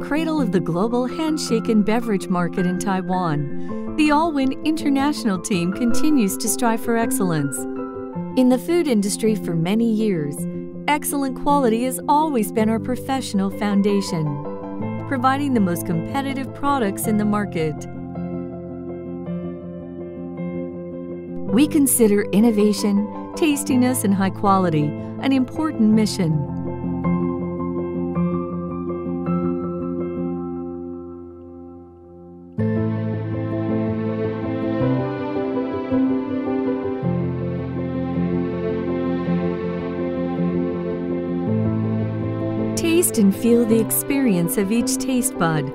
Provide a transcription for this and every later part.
cradle of the global handshaken beverage market in Taiwan, the Allwin International team continues to strive for excellence. In the food industry for many years, excellent quality has always been our professional foundation, providing the most competitive products in the market. We consider innovation, tastiness, and high quality an important mission. Taste and feel the experience of each taste bud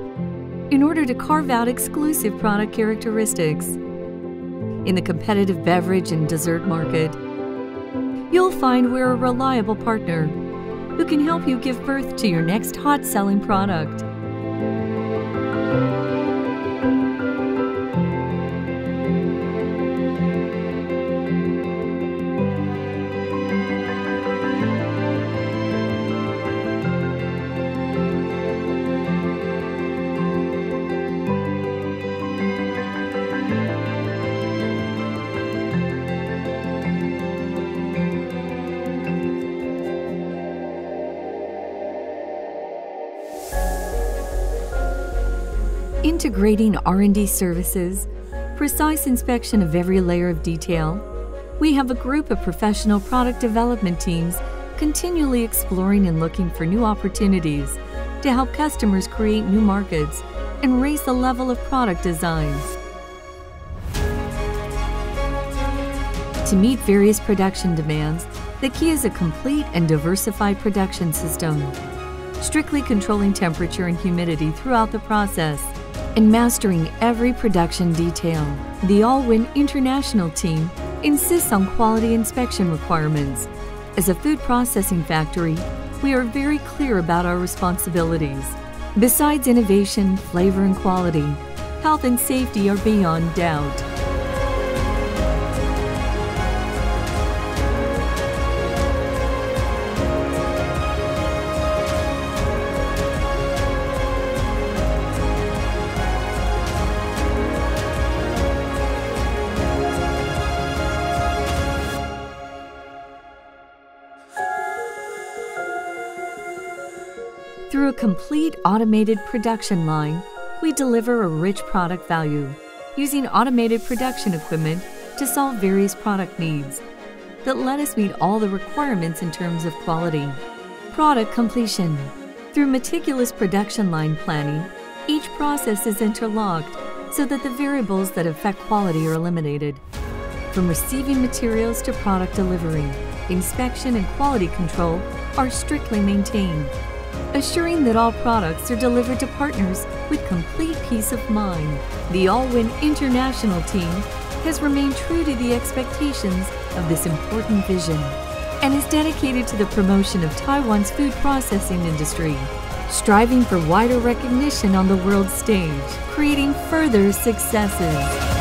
in order to carve out exclusive product characteristics. In the competitive beverage and dessert market, you'll find we're a reliable partner who can help you give birth to your next hot-selling product. Integrating R&D services, precise inspection of every layer of detail, we have a group of professional product development teams continually exploring and looking for new opportunities to help customers create new markets and raise the level of product designs. To meet various production demands, the key is a complete and diversified production system, strictly controlling temperature and humidity throughout the process, and mastering every production detail. The Allwin International team insists on quality inspection requirements. As a food processing factory, we are very clear about our responsibilities. Besides innovation, flavor, and quality, health and safety are beyond doubt. Through a complete automated production line, we deliver a rich product value, using automated production equipment to solve various product needs that let us meet all the requirements in terms of quality. Product completion. Through meticulous production line planning, each process is interlocked so that the variables that affect quality are eliminated. From receiving materials to product delivery, inspection and quality control are strictly maintained, assuring that all products are delivered to partners with complete peace of mind. The Allwin International team has remained true to the expectations of this important vision and is dedicated to the promotion of Taiwan's food processing industry, striving for wider recognition on the world stage, creating further successes.